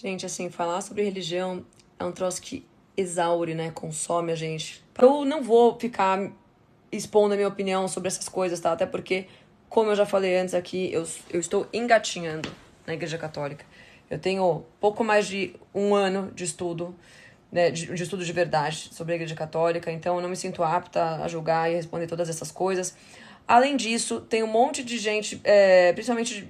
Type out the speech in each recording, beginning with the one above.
Gente, assim, falar sobre religião é um troço que exaure, né? Consome a gente. Eu não vou ficar expondo a minha opinião sobre essas coisas, tá? Até porque, como eu já falei antes aqui, eu estou engatinhando na Igreja Católica. Eu tenho pouco mais de um ano de estudo, né, de estudo de verdade sobre a Igreja Católica, então eu não me sinto apta a julgar e responder todas essas coisas. Além disso, tem um monte de gente, principalmente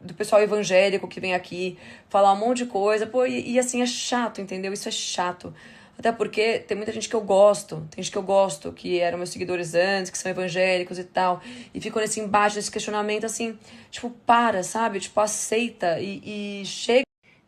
do pessoal evangélico que vem aqui falar um monte de coisa, pô, e assim, é chato, entendeu? Isso é chato. Até porque tem muita gente que eu gosto, tem gente que eu gosto, que eram meus seguidores antes, que são evangélicos e tal, e ficam nesse embate, nesse questionamento, assim, tipo, para, sabe? Tipo, aceita e chega.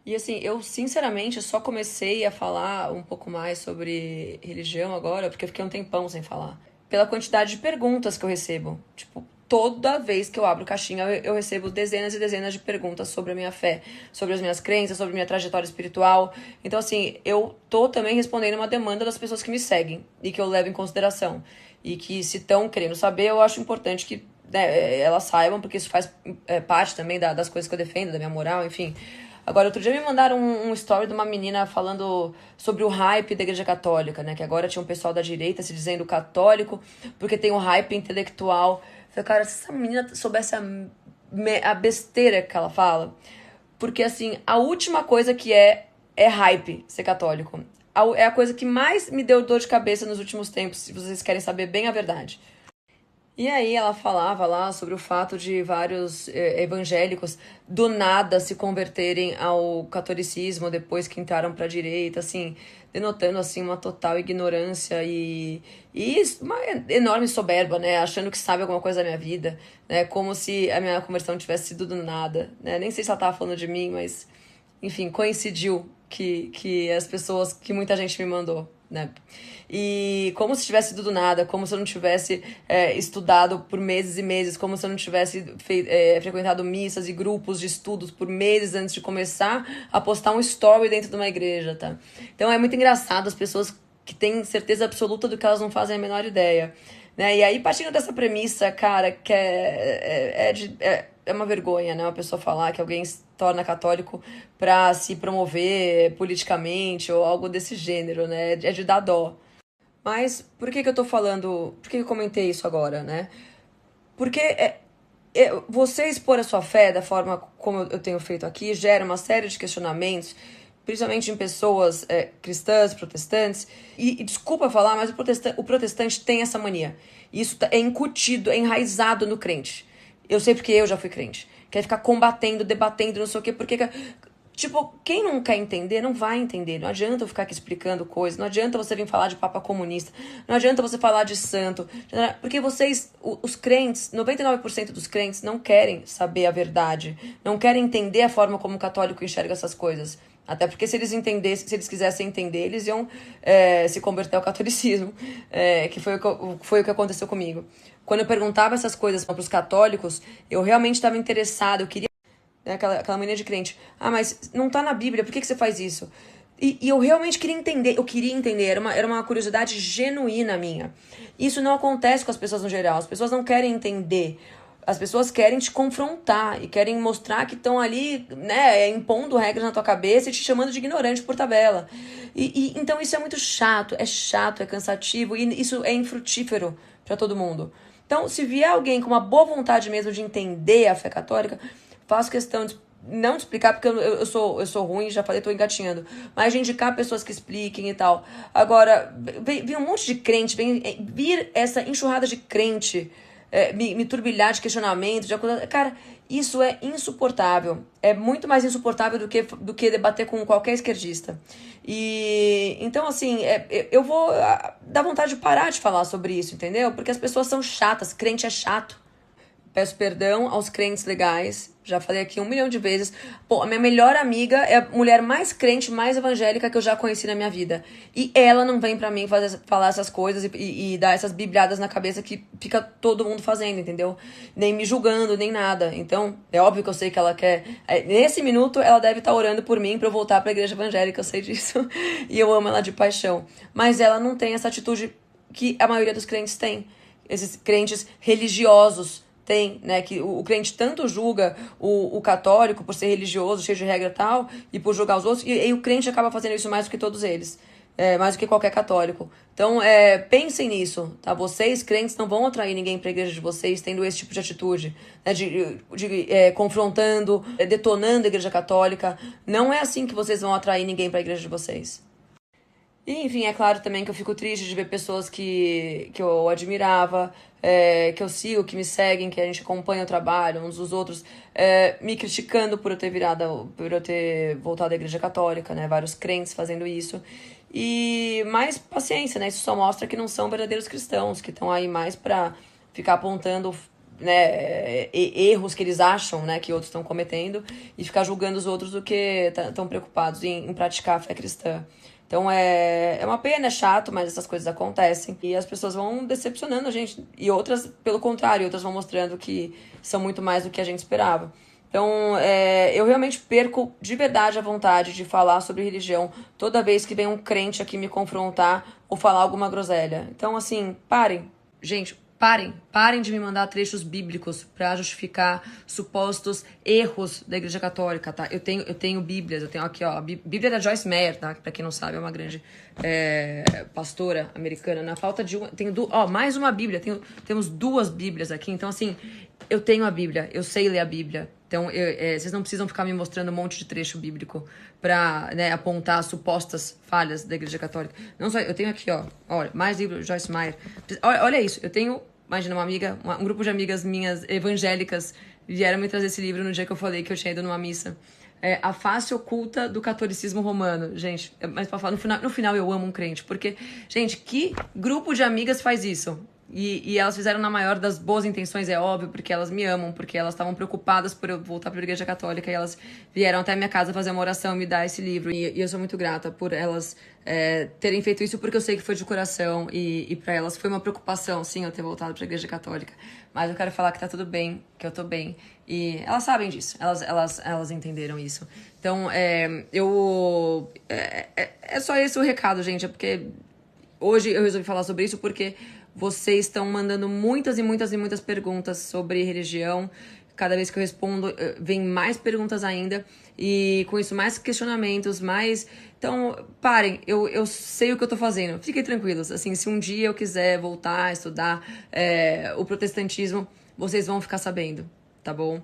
E assim, eu sinceramente só comecei a falar um pouco mais sobre religião agora, porque eu fiquei um tempão sem falar. Pela quantidade de perguntas que eu recebo. Tipo, toda vez que eu abro caixinha, eu recebo dezenas e dezenas de perguntas sobre a minha fé, sobre as minhas crenças, sobre a minha trajetória espiritual. Então, assim, eu tô também respondendo uma demanda das pessoas que me seguem e que eu levo em consideração. E que, se estão querendo saber, eu acho importante que, né, elas saibam, porque isso faz parte também das coisas que eu defendo, da minha moral, enfim. Agora, outro dia me mandaram um story de uma menina falando sobre o hype da Igreja Católica, né? Que agora tinha um pessoal da direita se dizendo católico porque tem um hype intelectual. Eu falei, cara, se essa menina soubesse a besteira que ela fala. Porque, assim, a última coisa que é hype ser católico. É a coisa que mais me deu dor de cabeça nos últimos tempos, se vocês querem saber bem a verdade. E aí ela falava lá sobre o fato de vários evangélicos do nada se converterem ao catolicismo depois que entraram para a direita, assim, denotando assim uma total ignorância e uma enorme soberba, né, achando que sabe alguma coisa da minha vida, né, como se a minha conversão tivesse sido do nada, né? Nem sei se ela tava falando de mim, mas enfim, coincidiu que as pessoas, que muita gente me mandou, né? E como se tivesse sido do nada, como se eu não tivesse estudado por meses e meses, como se eu não tivesse frequentado missas e grupos de estudos por meses antes de começar a postar um story dentro de uma igreja, tá? Então é muito engraçado as pessoas que têm certeza absoluta do que elas não fazem a menor ideia. Né? E aí, partindo dessa premissa, cara, que é uma vergonha, né? Uma pessoa falar que alguém se torna católico pra se promover politicamente ou algo desse gênero, né? É de dar dó. Mas por que eu tô falando... Por que eu comentei isso agora, né? Porque você expor a sua fé da forma como eu tenho feito aqui gera uma série de questionamentos, principalmente em pessoas cristãs, protestantes. E desculpa falar, mas o protestante tem essa mania. Isso é incutido, é enraizado no crente. Eu sei porque eu já fui crente. Quer ficar combatendo, debatendo, não sei o quê, porque... Tipo, quem não quer entender, não vai entender. Não adianta eu ficar aqui explicando coisas. Não adianta você vir falar de papa comunista. Não adianta você falar de santo. Porque vocês, os crentes, 99% dos crentes não querem saber a verdade. Não querem entender a forma como o católico enxerga essas coisas. Até porque se eles entendessem, se eles quisessem entender, eles iam se converter ao catolicismo. Que foi o que aconteceu comigo. Quando eu perguntava essas coisas para os católicos, eu realmente estava interessada. Eu queria aquela mania de crente. Ah, mas não tá na Bíblia, por que você faz isso? E eu realmente queria entender, era uma curiosidade genuína minha. Isso não acontece com as pessoas no geral, as pessoas não querem entender. As pessoas querem te confrontar e querem mostrar que estão ali, né, impondo regras na tua cabeça e te chamando de ignorante por tabela. Então isso é muito chato, é cansativo e isso é infrutífero para todo mundo. Então, se vier alguém com uma boa vontade mesmo de entender a fé católica, faço questão de não de explicar, porque eu sou ruim, já falei, tô engatinhando. Mas de indicar pessoas que expliquem e tal. Agora, vem um monte de crente, vem vir essa enxurrada de crente, me turbilhar de questionamento, de acusação. Cara, isso é insuportável. É muito mais insuportável do que debater com qualquer esquerdista. E então, assim, eu vou dar vontade de parar de falar sobre isso, entendeu? Porque as pessoas são chatas, crente é chato. Peço perdão aos crentes legais. Já falei aqui 1 milhão de vezes. Pô, a minha melhor amiga é a mulher mais crente, mais evangélica que eu já conheci na minha vida. E ela não vem pra mim falar essas coisas e dar essas bibliadas na cabeça que fica todo mundo fazendo, entendeu? Nem me julgando, nem nada. Então, é óbvio que eu sei que ela quer... Nesse minuto, ela deve estar orando por mim pra eu voltar pra igreja evangélica, eu sei disso. E eu amo ela de paixão. Mas ela não tem essa atitude que a maioria dos crentes tem. Esses crentes religiosos tem, né? Que o crente tanto julga o católico por ser religioso, cheio de regra e tal, e por julgar os outros, e o crente acaba fazendo isso mais do que todos eles. Mais do que qualquer católico. Então, pensem nisso, tá? Vocês, crentes, não vão atrair ninguém para a igreja de vocês tendo esse tipo de atitude, né? Confrontando, detonando a igreja católica. Não é assim que vocês vão atrair ninguém para a igreja de vocês. E, enfim, é claro também que eu fico triste de ver pessoas que eu admirava, que eu sigo, que me seguem, que a gente acompanha o trabalho uns dos outros, me criticando por eu ter voltado à Igreja Católica, né? Vários crentes fazendo isso. E mais paciência, né? Isso só mostra que não são verdadeiros cristãos, que estão aí mais pra ficar apontando, né, erros que eles acham, né, que outros estão cometendo e ficar julgando os outros do que estão preocupados em praticar a fé cristã. Então é uma pena, é chato, mas essas coisas acontecem. E as pessoas vão decepcionando a gente. E outras, pelo contrário, outras vão mostrando que são muito mais do que a gente esperava. Então, eu realmente perco de verdade a vontade de falar sobre religião toda vez que vem um crente aqui me confrontar ou falar alguma groselha. Então, assim, parem. Gente, parem de me mandar trechos bíblicos para justificar supostos erros da Igreja Católica, tá? Eu tenho Bíblias, eu tenho aqui, ó, a Bíblia da Joyce Meyer, tá? Pra quem não sabe, é uma grande pastora americana. Na falta de uma, mais uma Bíblia, temos duas Bíblias aqui, então assim, eu tenho a Bíblia, eu sei ler a Bíblia. Então, vocês não precisam ficar me mostrando um monte de trecho bíblico pra, né, apontar supostas falhas da Igreja Católica. Não só, eu tenho aqui, ó, olha, mais livro de Joyce Meyer. Olha isso, eu tenho, imagina, um grupo de amigas minhas evangélicas vieram me trazer esse livro no dia que eu falei que eu tinha ido numa missa. A face oculta do catolicismo romano. Gente, mas pra falar, no final eu amo um crente, porque, gente, que grupo de amigas faz isso? E elas fizeram na maior das boas intenções, é óbvio, porque elas me amam, porque elas estavam preocupadas por eu voltar para a Igreja Católica e elas vieram até a minha casa fazer uma oração e me dar esse livro. E eu sou muito grata por elas terem feito isso, porque eu sei que foi de coração e para elas foi uma preocupação, sim, eu ter voltado para a Igreja Católica. Mas eu quero falar que tá tudo bem, que eu tô bem. E elas sabem disso, elas entenderam isso. Então, é só esse o recado, gente, é porque hoje eu resolvi falar sobre isso porque vocês estão mandando muitas e muitas e muitas perguntas sobre religião. Cada vez que eu respondo, vem mais perguntas ainda. E com isso, mais questionamentos, mais... Então, parem. Eu sei o que eu tô fazendo. Fiquem tranquilos. Assim, se um dia eu quiser voltar a estudar o protestantismo, vocês vão ficar sabendo, tá bom?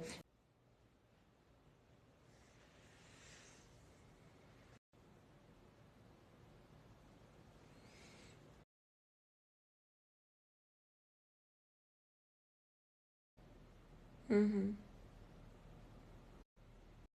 Uhum.